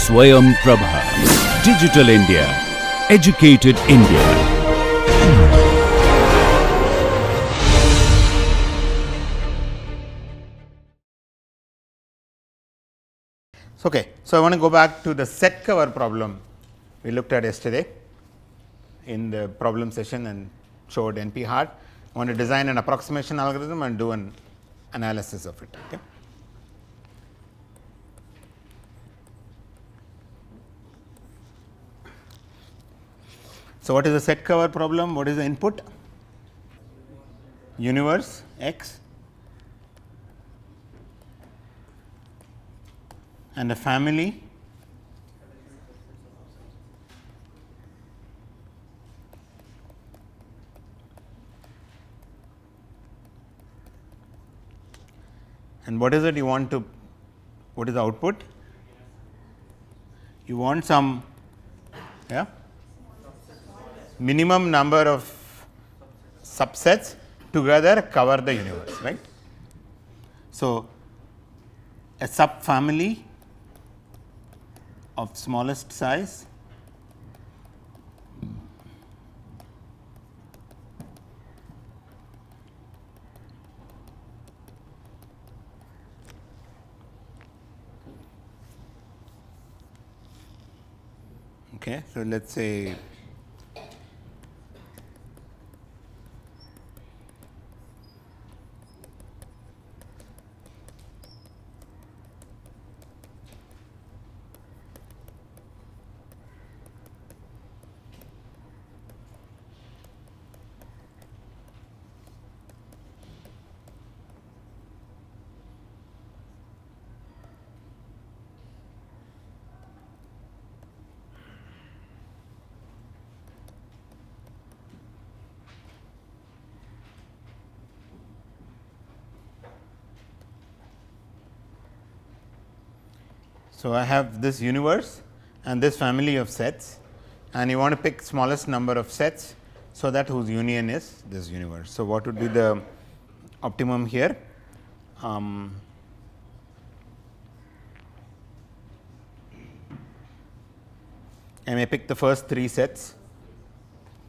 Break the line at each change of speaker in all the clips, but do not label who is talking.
Swayam Prabha. Digital India. Educated India.
Okay, so I want to go back to the set cover problem we looked at yesterday in the problem session and showed NP hard. I want to design an approximation algorithm and do an analysis of it. Okay. So, what is the set cover problem? What is the input? Universe X and a family and what is it you want to, what is the output? You want some minimum number of subsets together cover the universe, right. So, a subfamily of smallest size okay. So, let us say so, I have this universe and this family of sets and you want to pick smallest number of sets. So, that whose union is this universe. So, what would be the optimum here? I may pick the first 3 sets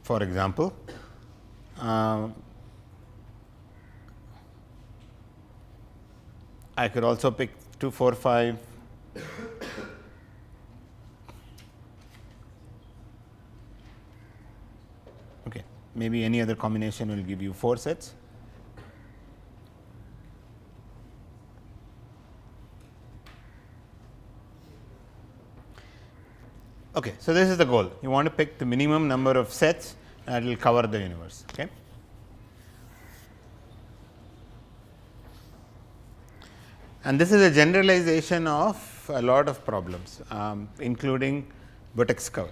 for example. I could also pick 2, 4, 5. Okay, maybe any other combination will give you 4 sets. Okay, so this is the goal. You want to pick the minimum number of sets that will cover the universe. Okay. And this is a generalization of a lot of problems, including vertex cover,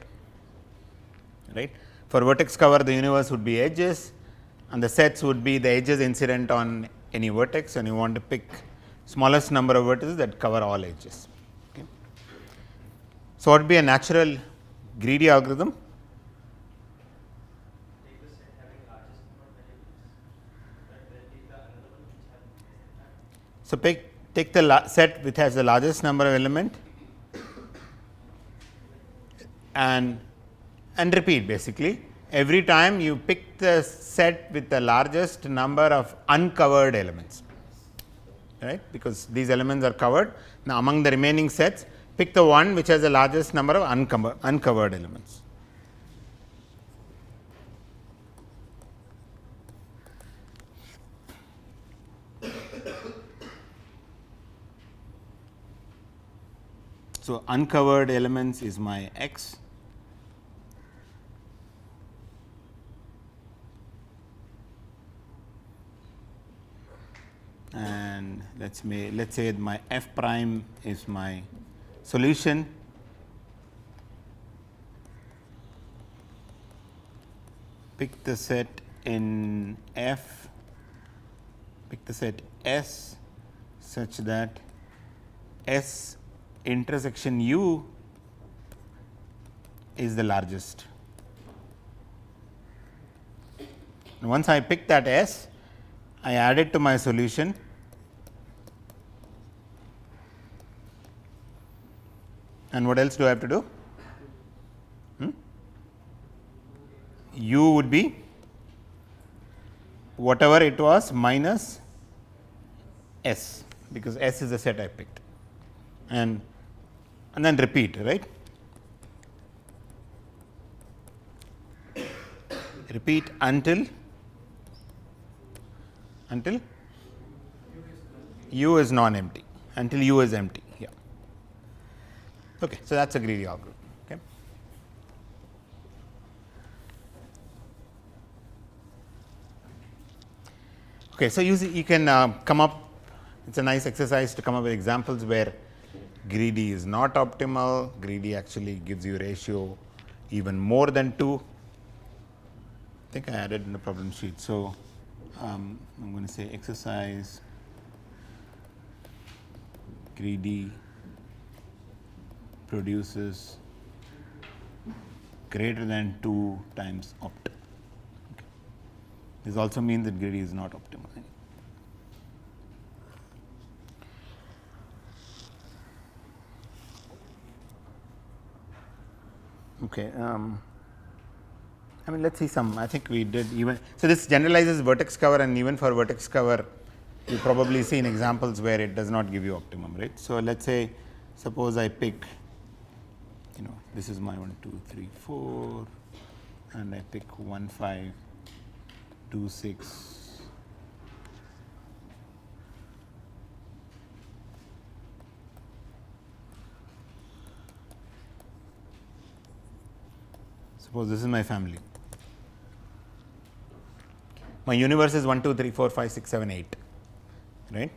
right. For vertex cover, the universe would be edges and the sets would be the edges incident on any vertex, and you want to pick smallest number of vertices that cover all edges. Okay. So, what would be a natural greedy algorithm? So, take the set which has the largest number of element and repeat basically every time you pick the set with the largest number of uncovered elements, right, because these elements are covered. Now, among the remaining sets pick the one which has the largest number of uncovered elements. So, uncovered elements is my X and let us say my F prime is my solution. Pick the set in F, pick the set S such that S intersection U is the largest. And once I pick that S, I add it to my solution And what else do I have to do? U would be whatever it was minus S, because S is the set I picked, and then repeat, right? Repeat until U is non-empty, until U is empty. Yeah. Okay, so that's a greedy algorithm. Okay. Okay, so you can come up. It's a nice exercise to come up with examples where greedy is not optimal. Greedy actually gives you ratio even more than 2. I think I added in the problem sheet. So I'm going to say exercise greedy produces greater than 2 times opt. Okay. This also means that greedy is not optimal. Okay. I mean, let's see some. I think we did even. So this generalizes vertex cover, and even for vertex cover, you probably seen examples where it does not give you optimum, right? So let's say, suppose I pick, this is my 1, 2, 3, 4, and I pick 1, 5, 2, 6. Suppose this is my family. My universe is 1, 2, 3, 4, 5, 6, 7, 8, right?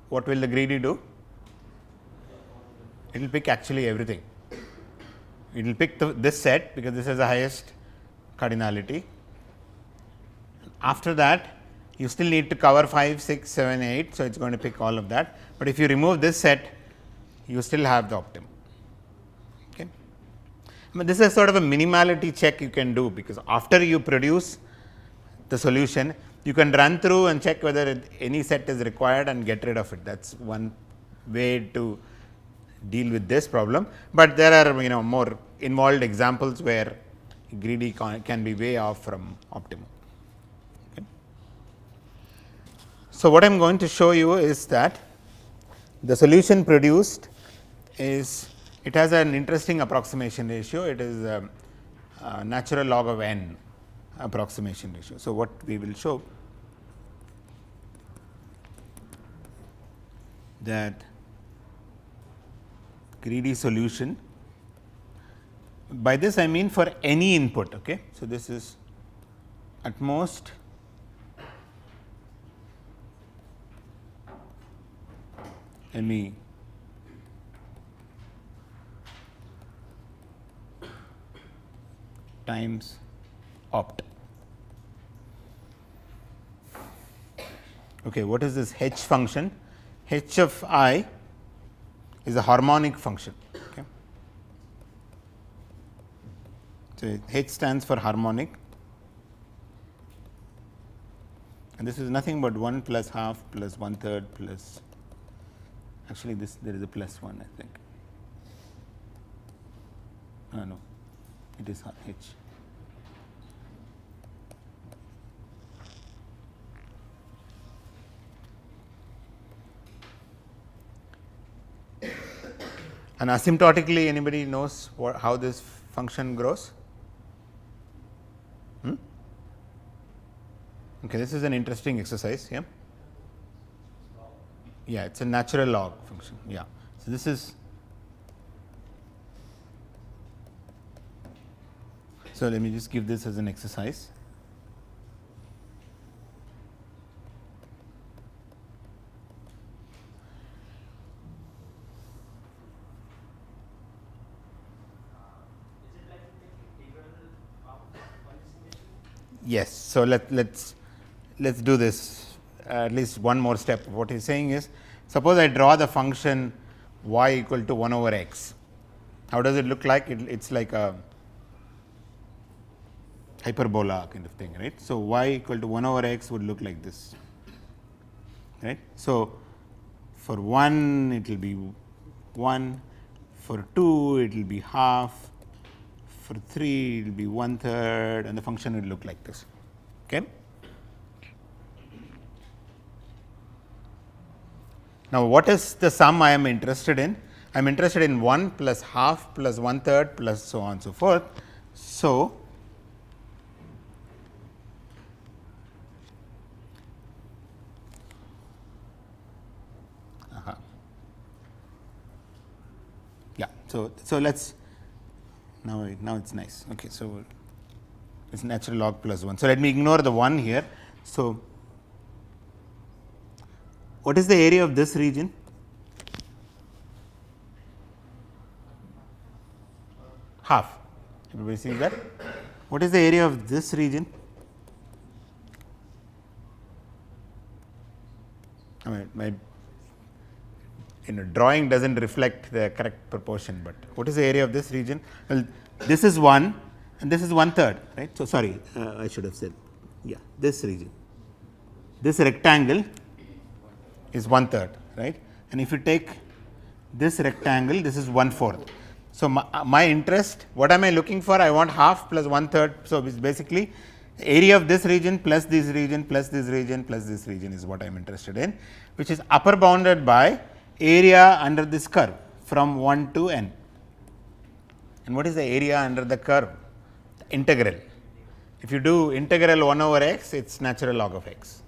What will the greedy do? It will pick actually everything. It will pick this set because this has the highest cardinality. After that, you still need to cover 5, 6, 7, 8. So, it is going to pick all of that. But if you remove this set, you still have the optimum. Okay. I mean, this is sort of a minimality check you can do, because after you produce the solution, you can run through and check whether any set is required and get rid of it. That is one way to deal with this problem, but there are more involved examples where greedy can be way off from optimum. Okay. So, what I am going to show you is that the solution produced is, it has an interesting approximation ratio. It is a natural log of n approximation ratio. So, what we will show that greedy solution, by this I mean for any input. Okay. So, this is at most any times opt. Okay, what is this H function? H of I is a harmonic function. Okay. So, H stands for harmonic, and this is nothing but 1 plus half plus 1/3 plus, actually this there is a plus 1, I think. No, it is H. And asymptotically, anybody knows how this function grows? Okay, this is an interesting exercise. Yeah, yeah, it's a natural log function. Yeah, so this is. So let me just give this as an exercise. Yes. So, let's do this at least one more step. What he is saying is, suppose I draw the function y equal to 1 over x. How does it look like? It's like a hyperbola kind of thing, right. So, y equal to 1 over x would look like this. right. So, for 1 it will be 1, for 2 it will be half, for 3 it will be 1/3, and the function will look like this. Okay. Now, what is the sum I am interested in? I am interested in 1 plus half plus 1/3 plus so on and so forth. So, yeah. So let's now it's nice. Okay. So, it's natural log plus 1. So, let me ignore the 1 here. So, what is the area of this region? Half. Everybody sees that? What is the area of this region? I mean, my drawing does not reflect the correct proportion, but what is the area of this region? Well, this is 1 and this is 1/3, right. So, sorry, I should have said, yeah, this region. This rectangle is 1/3, right, and if you take this rectangle, this is 1/4. So, my interest, what am I looking for? I want half plus 1/3. So, it's basically area of this region plus this region plus this region plus this region is what I am interested in, which is upper bounded by area under this curve from 1 to n. And what is the area under the curve? The integral. If you do integral 1 over x, it is natural log of x,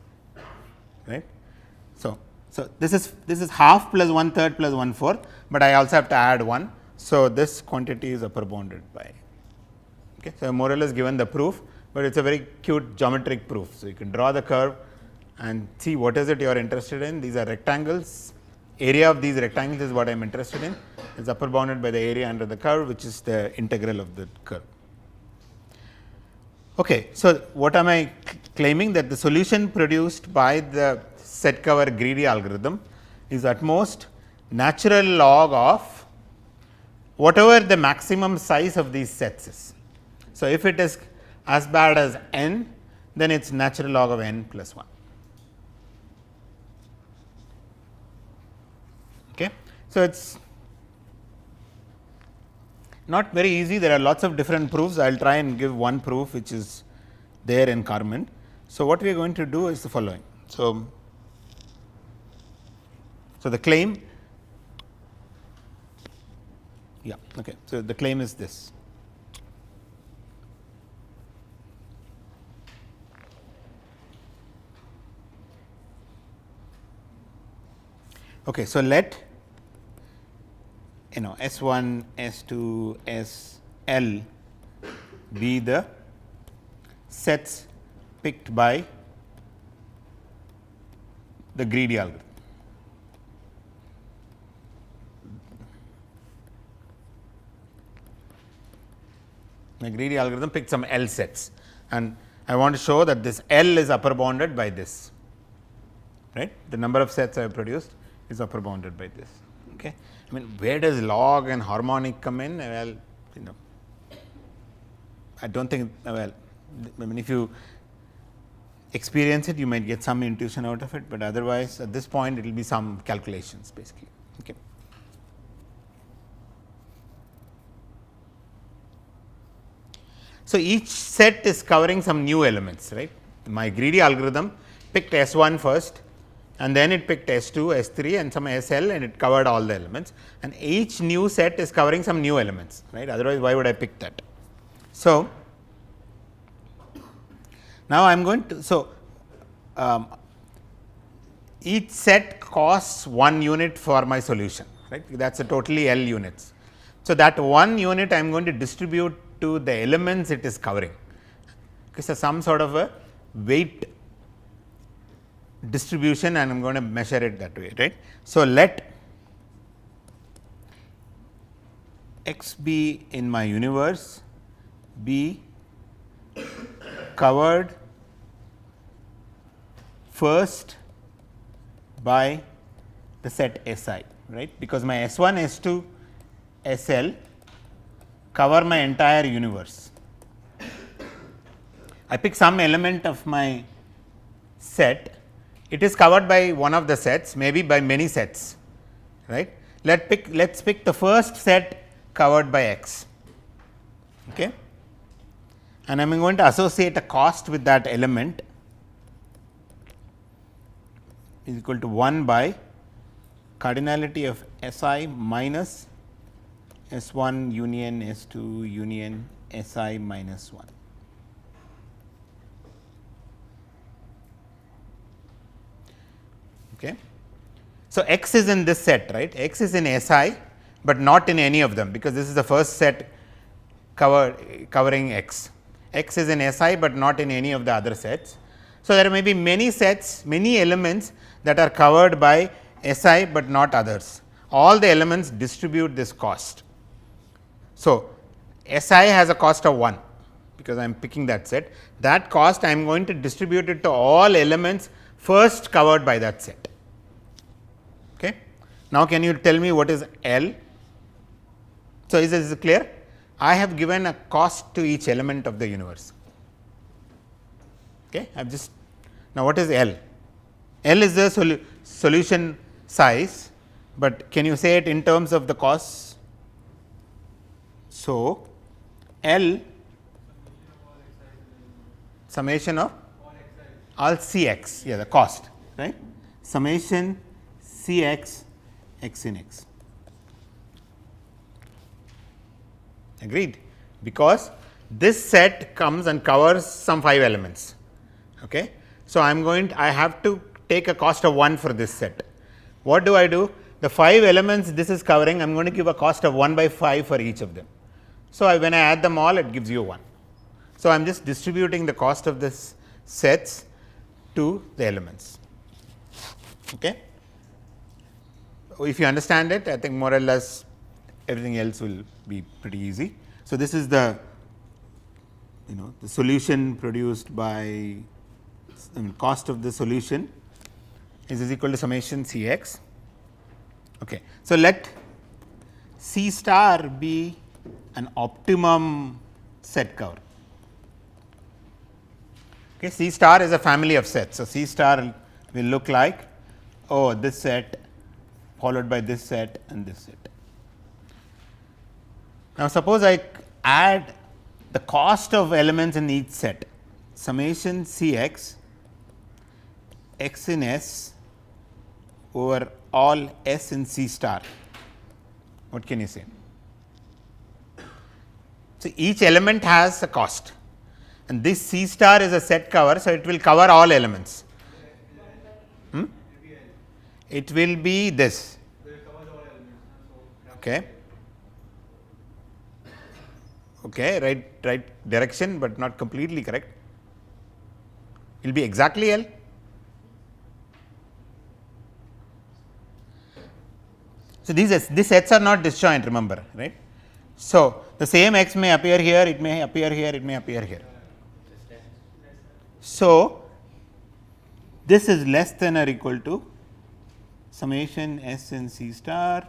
right. So, this is half plus 1/3 plus 1/4, but I also have to add 1. So, this quantity is upper bounded by. Okay. So, I more or less given the proof, but it is a very cute geometric proof. So, you can draw the curve and see what is it you are interested in. These are rectangles, area of these rectangles is what I am interested in. It is upper bounded by the area under the curve, which is the integral of the curve. Okay. So, what am I claiming? That the solution produced by the set cover greedy algorithm is at most natural log of whatever the maximum size of these sets is. So, if it is as bad as n, then it is natural log of n plus 1. Okay. So, it is not very easy, there are lots of different proofs. I will try and give one proof which is there in Carmen. So, what we are going to do is the following. So, the claim, yeah, okay. So, the claim is this. Okay. So, let S1, S2, SL be the sets picked by the greedy algorithm. The greedy algorithm picked some L sets, and I want to show that this L is upper bounded by this, right. The number of sets I have produced is upper bounded by this. Okay. I mean, where does log and harmonic come in? Well, I do not think, well, I mean, if you experience it, you might get some intuition out of it, but otherwise at this point it will be some calculations basically. Okay. So, each set is covering some new elements, right. My greedy algorithm picked S1 first, and then it picked S2, S3 and some SL, and it covered all the elements, and each new set is covering some new elements, right. Otherwise, why would I pick that? So, now I am going to, so each set costs 1 unit for my solution, right. That is a totally L units. So, that 1 unit I am going to distribute to the elements it is covering. Okay, so, some sort of a weight distribution, and I am going to measure it that way, right. So, let x be in my universe be covered first by the set Si, right, because my S1, S2, SL cover my entire universe. I pick some element of my set it is covered by one of the sets, maybe by many sets, right. Let us pick the first set covered by x, okay. And I am going to associate a cost with that element is equal to 1 by cardinality of S I minus S 1 union S 2 union S I minus 1. Okay. So, x is in this set, right, x is in S I, but not in any of them, because this is the first set covering x. X is in S I, but not in any of the other sets. So, there may be many sets, many elements that are covered by S I, but not others. All the elements distribute this cost. So, S I has a cost of 1, because I am picking that set. That cost I am going to distribute it to all elements first covered by that set. Okay. Now, can you tell me what is L? So, is this clear? I have given a cost to each element of the universe. Okay. I have just now, what is L? L is the solution size, but can you say it in terms of the costs? So, L summation of all C x, yeah, the cost, right, summation C x x in x. Agreed, because this set comes and covers some 5 elements. Okay. So, I have to take a cost of 1 for this set. What do I do? The 5 elements this is covering, I am going to give a cost of 1 by 5 for each of them. So, when I add them all, it gives you 1. So, I am just distributing the cost of this sets to the elements. Okay. If you understand it, I think more or less everything else will be pretty easy. So, this is the the solution produced by cost of the solution is equal to summation C x. Okay. So, let C star be an optimum set cover. Okay. C star is a family of sets. So, C star will look like this set followed by this set and this set. Now, suppose I add the cost of elements in each set, summation C x x in S over all S in C star. What can you say? So, each element has a cost, and this C star is a set cover. So, it will cover all elements. It will be this. Okay. Okay, right direction, but not completely correct. It will be exactly L. So, these sets are not disjoint, remember, right. So, the same x may appear here, it may appear here, it may appear here. So, this is less than or equal to summation S in C star,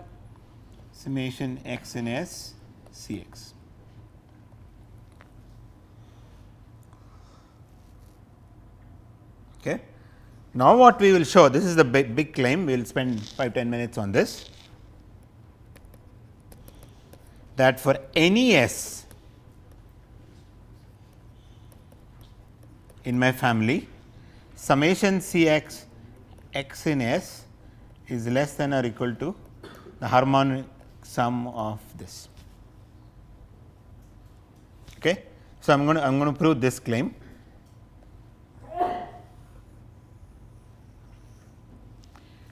summation x in S C x. Okay. Now, what we will show, this is the big claim, we will spend 5-10 minutes on this, that for any S in my family, summation C x x in S is less than or equal to the harmonic sum of this. Okay. So, I am going to prove this claim.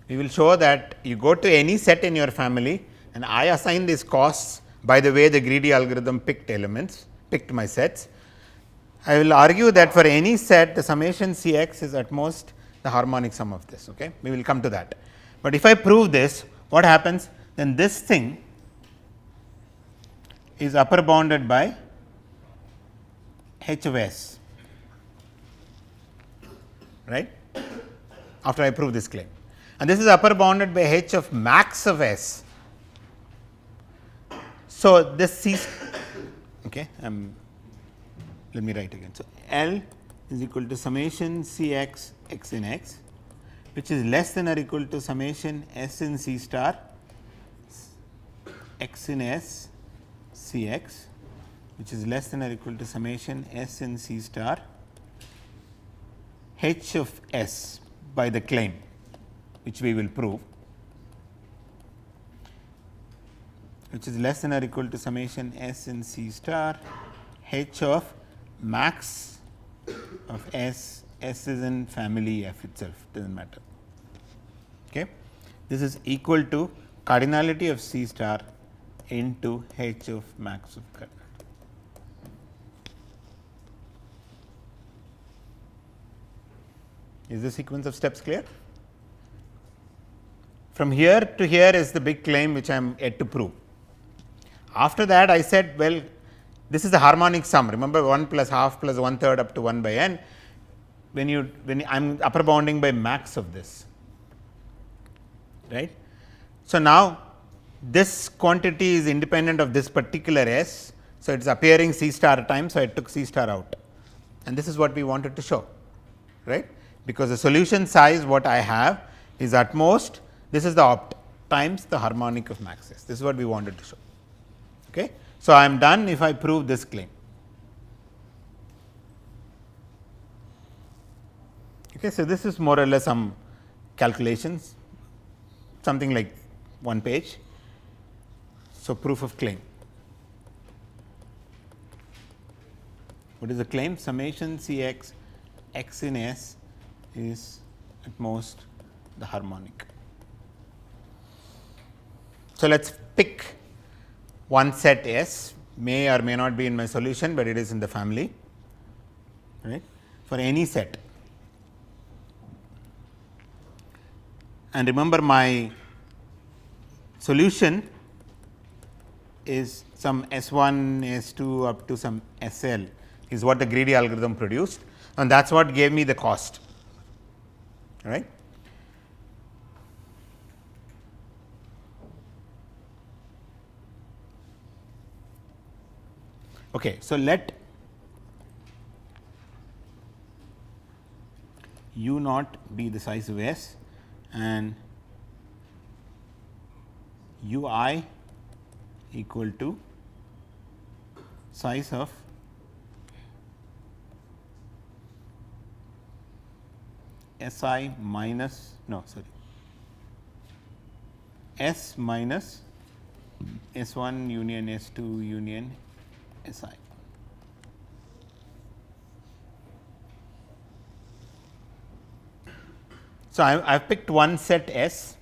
We will show that you go to any set in your family and I assign these costs by the way the greedy algorithm picked my sets. I will argue that for any set the summation C x is at most the harmonic sum of this. Okay. We will come to that. But if I prove this, what happens? Then this thing is upper bounded by H of S, right, after I prove this claim. And this is upper bounded by H of max of S. So, this C, okay, let me write again. So, L is equal to summation C x x in x which is less than or equal to summation S in C star x in S C x, which is less than or equal to summation S in C star H of S by the claim, which we will prove, which is less than or equal to summation S in C star H of max of S. S is in family F itself, does not matter. Okay. This is equal to cardinality of C star into H of max of cardinality. Is the sequence of steps clear? From here to here is the big claim which I am yet to prove. After that I said, well, this is the harmonic sum, remember 1 plus half plus 1/3 up to 1 by n, when I am upper bounding by max of this, right. So, now this quantity is independent of this particular S. So, it is appearing C star times. So, I took C star out, and this is what we wanted to show, right, because the solution size what I have is at most this is the opt times the harmonic of max S. This is what we wanted to show. Okay. So, I am done if I prove this claim. Okay. So, this is more or less some calculations, something like 1 page. So, proof of claim. What is the claim? Summation C x x in S is at most the harmonic. So, let us pick one set S, may or may not be in my solution, but it is in the family, right, for any set. And remember, my solution is some S 1, S 2 up to some S L is what the greedy algorithm produced, and that is what gave me the cost, right. Okay. So, let u naught be the size of S and u I equal to size of S I minus S minus S 1 union S 2 union S I. So, I have picked one set S.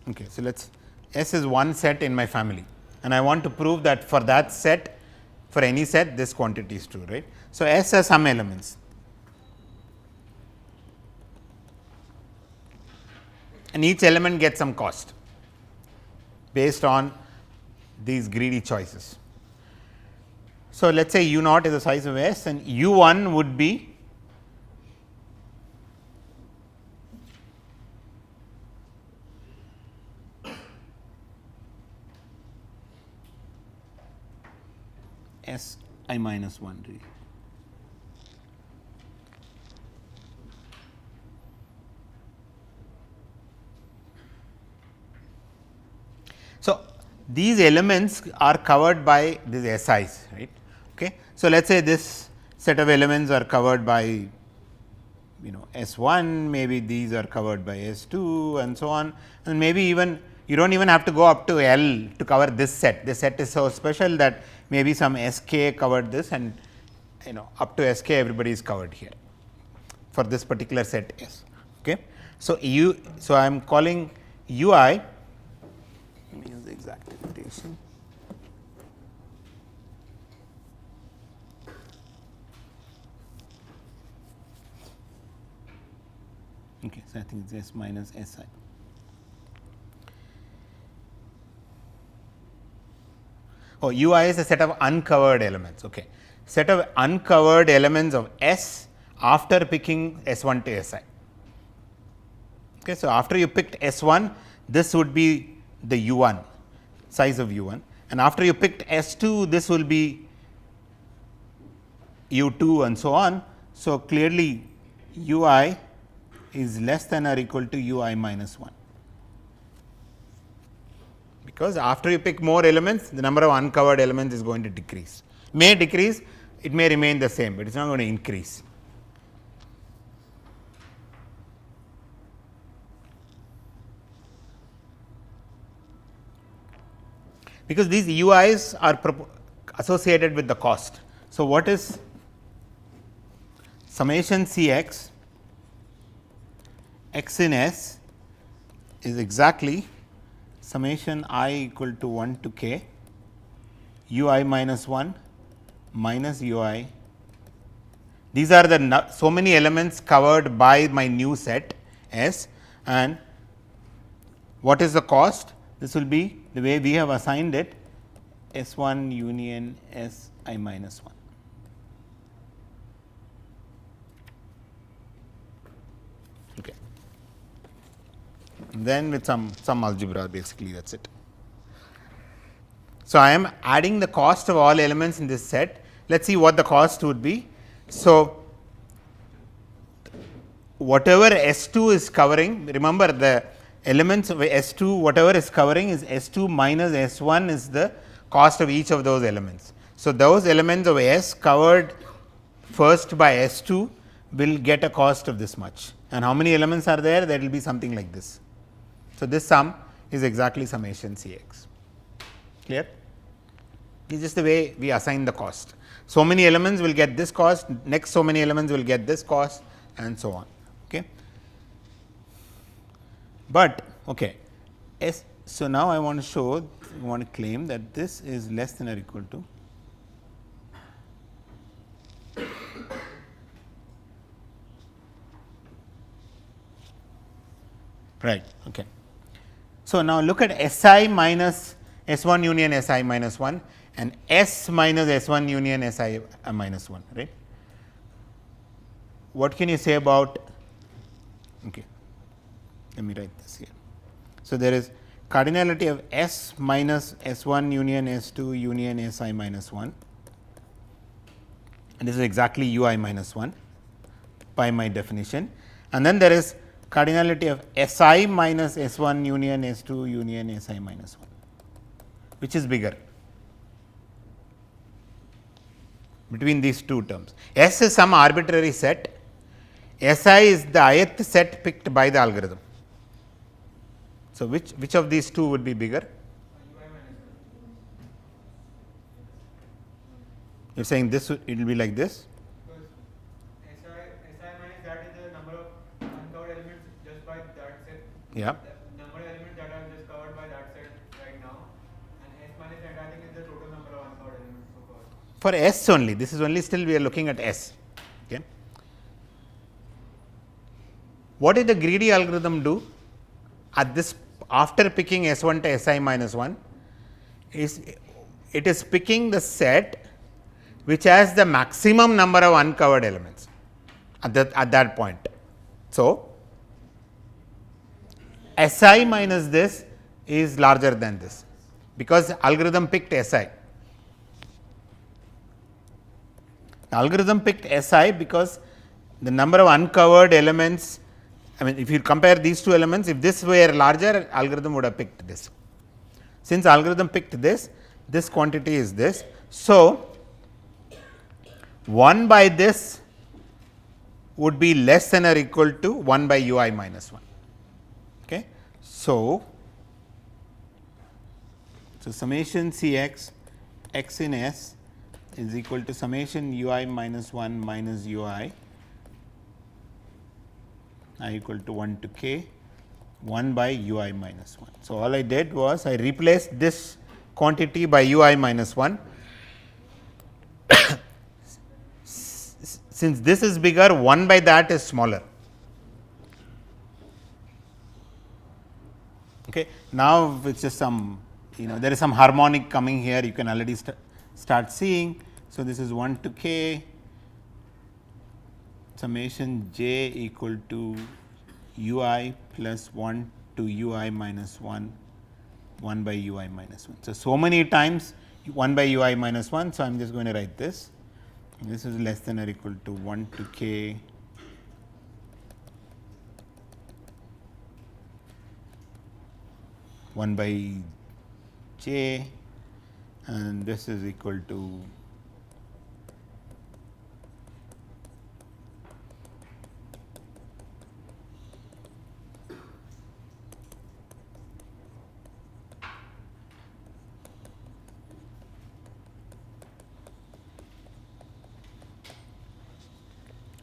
Okay. So, let us S is one set in my family, and I want to prove that for that set, for any set, this quantity is true, right. So, S has some elements, and each element gets some cost based on these greedy choices. So, let us say u naught is the size of S and u 1 would be S I minus 1 really. So, these elements are covered by these SIs, right. Okay. So, let us say this set of elements are covered by S 1, maybe these are covered by S 2 and so on, and maybe even you do not even have to go up to L to cover this set. This set is so special that maybe some S k covered this, and up to S k everybody is covered here for this particular set S. Okay. So, I am calling u I, let me use the exact notation. Okay. So, I think it is S minus S I. Oh, u I is a set of uncovered elements. Okay. Set of uncovered elements of S after picking S 1 to S I. Okay. So, after you picked S 1, this would be the u 1, size of u 1, and after you picked S 2, this will be u 2 and so on. So, clearly u I is less than or equal to ui minus 1. Because after you pick more elements, the number of uncovered elements is going to decrease. May decrease, it may remain the same, but it is not going to increase. Because these UIs are associated with the cost. So, what is summation Cx x in S is exactly summation I equal to 1 to k ui minus 1 minus ui. These are the so many elements covered by my new set S, and what is the cost? This will be the way we have assigned it, S 1 union S I minus 1. Okay. And then with some algebra, basically that is it. So, I am adding the cost of all elements in this set. Let us see what the cost would be. So, whatever S 2 is covering, remember the elements of S 2, whatever is covering is S 2 minus S 1 is the cost of each of those elements. So, those elements of S covered first by S 2 will get a cost of this much, and how many elements are there? That will be something like this. So, this sum is exactly summation Cx. Clear? This is just the way we assign the cost. So many elements will get this cost, next so many elements will get this cost, and so on. Okay. But okay, so now I want to show, I want to claim that this is less than or equal to right. Okay. So now look at S I minus S 1 union S I minus 1 and S minus S 1 union S I minus 1, right. What can you say about, okay, let me write this here. So, there is cardinality of S minus S 1 union S 2 union S I minus 1, and this is exactly U I minus 1 by my definition, and then there is cardinality of S I minus S 1 union S 2 union S I minus 1, which is bigger between these two terms. S is some arbitrary set, S I is the ith set picked by the algorithm. So, which of these two would be bigger? You are saying this it will be like this?
Because Si minus that is the number of uncovered elements just by that set.
Yeah.
The number of elements that are just covered by that set right now, and S minus that I think is the total number of uncovered elements so far.
For S only, this is only still we are looking at S. Okay. What did the greedy algorithm do at this after picking S 1 to S I minus 1 is it is picking the set which has the maximum number of uncovered elements at that point. So, S I minus this is larger than this because algorithm picked S I. The algorithm picked S I because the number of uncovered elements, I mean if you compare these two elements, if this were larger, algorithm would have picked this. Since algorithm picked this, this quantity is this. So, 1 by this would be less than or equal to 1 by u I minus 1. Okay. So, summation C x x in S is equal to summation u I minus 1 minus u I equal to 1 to k 1 by u I minus 1. So, all I did was I replaced this quantity by u I minus 1. Since this is bigger, 1 by that is smaller. Okay. Now, it is just some, there is some harmonic coming here, you can already start seeing. So, this is 1 to k summation j equal to u I plus 1 to u I minus 1 1 by u I minus 1. So many times 1 by u I minus 1. So, I am just going to write this. This is less than or equal to 1 to k 1 by j, and this is equal to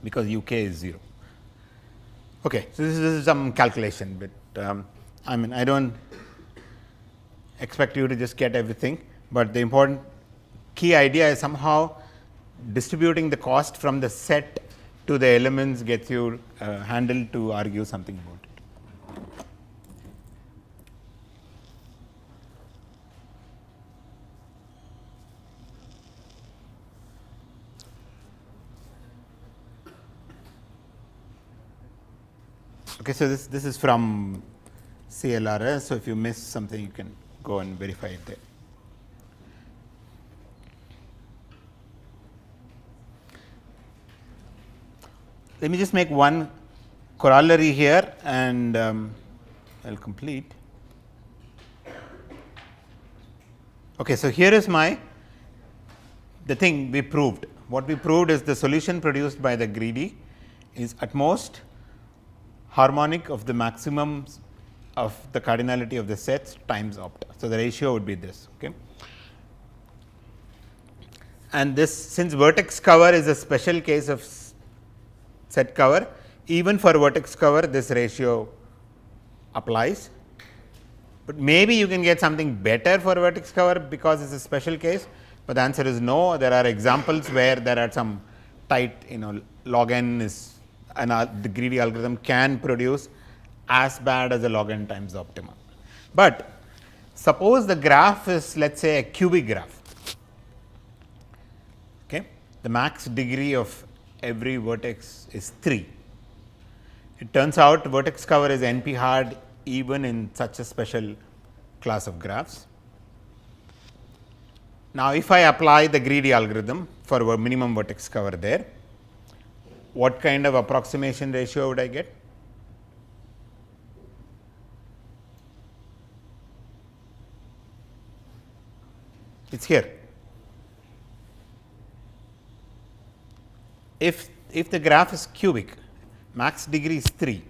because UK is 0. Okay, so this is some calculation, but I mean, I don't expect you to just get everything, but the important key idea is somehow distributing the cost from the set to the elements gets you handle to argue something about it. Okay, so this is from CLRS. So if you miss something, you can go and verify it there. Let me just make one corollary here, and I'll complete. Okay, so here is the thing we proved. What we proved is the solution produced by the greedy is at most harmonic of the maximums of the cardinality of the sets times opt. So, the ratio would be this. Okay. And this, since vertex cover is a special case of set cover, even for vertex cover this ratio applies, but maybe you can get something better for vertex cover because it is a special case, but the answer is no. There are examples where there are some tight, log n is, and the greedy algorithm can produce as bad as a log n times the optimum. But suppose the graph is, let us say, a cubic graph. Okay. The max degree of every vertex is 3. It turns out vertex cover is NP hard even in such a special class of graphs. Now, if I apply the greedy algorithm for minimum vertex cover there, what kind of approximation ratio would I get? It is here. If the graph is cubic, max degree is 3,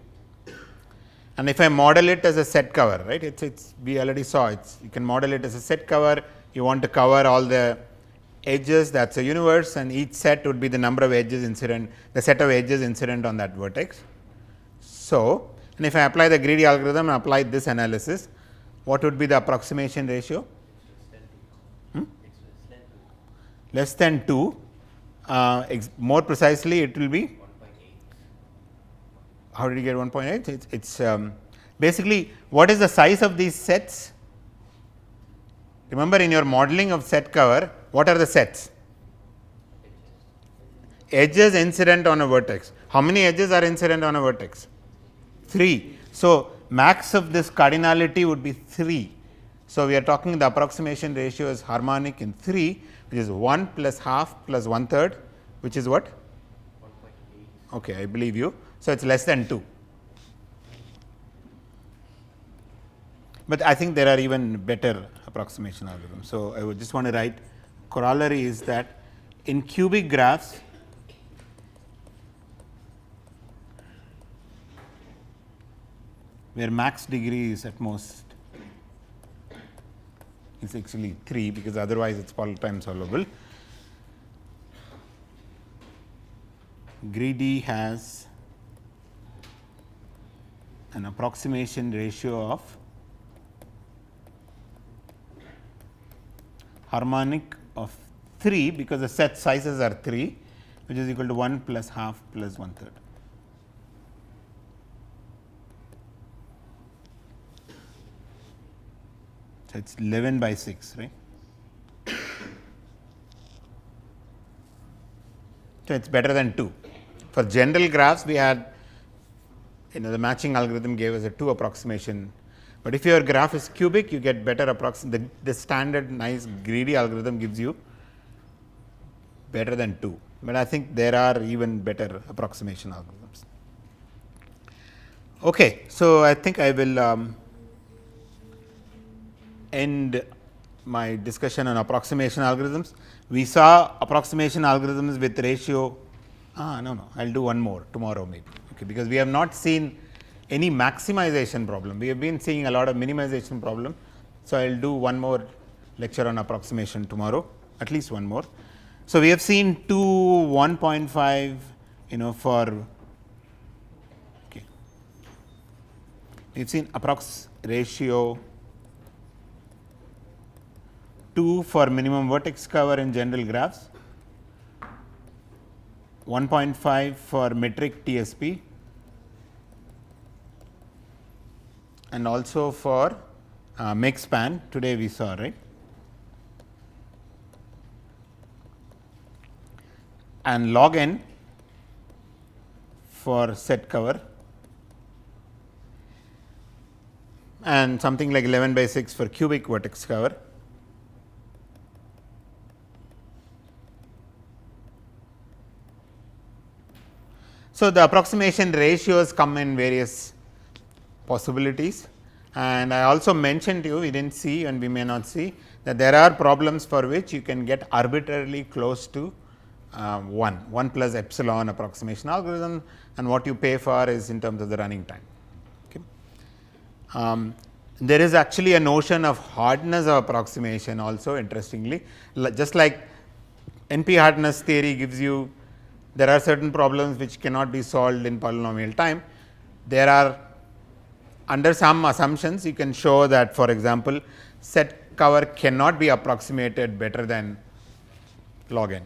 and if I model it as a set cover, right, it's we already saw it's, you can model it as a set cover. You want to cover all the edges, that is a universe, and each set would be the number of edges incident, the set of edges incident on that vertex. So, and if I apply the greedy algorithm and apply this analysis, what would be the approximation ratio? Less than 2. More precisely, it will be 1.8. How did you get 1.8? It's basically, what is the size of these sets? Remember, in your modeling of set cover, what are the sets? Edges incident on a vertex. How many edges are incident on a vertex? 3. So, max of this cardinality would be 3. So, we are talking the approximation ratio is harmonic in 3, which is 1 plus half plus 1/3, which is what? 1.8. Okay, I believe you. So, it is less than 2. But I think there are even better approximation algorithms. So, I would just want to write corollary is that in cubic graphs, where max degree is at most is actually 3, because otherwise it is Poisson time solvable. Greedy has an approximation ratio of harmonic of 3, because the set sizes are 3, which is equal to 1 plus half plus 1/3. So, it is 11 by 6, right. So, it is better than 2. For general graphs, we had, the matching algorithm gave us a 2 approximation, but if your graph is cubic, you get better approximation. The standard nice greedy algorithm gives you better than 2, but I think there are even better approximation algorithms. Okay, so I think I will end my discussion on approximation algorithms. We saw approximation algorithms with ratio, no, I will do one more tomorrow maybe, okay, because we have not seen any maximization problem. We have been seeing a lot of minimization problem. So, I will do one more lecture on approximation tomorrow, at least one more. So, we have seen 2 1.5 for, okay, we have seen approx ratio 2 for minimum vertex cover in general graphs, 1.5 for metric TSP, and also for make span today we saw, right. And log n for set cover and something like 11/6 for cubic vertex cover. So, the approximation ratios come in various possibilities, and I also mentioned to you, we did not see and we may not see, that there are problems for which you can get arbitrarily close to 1 plus epsilon approximation algorithm, and what you pay for is in terms of the running time. Okay. There is actually a notion of hardness of approximation also, interestingly, just like NP hardness theory gives you, there are certain problems which cannot be solved in polynomial time. There are, under some assumptions, you can show that, for example, set cover cannot be approximated better than log n.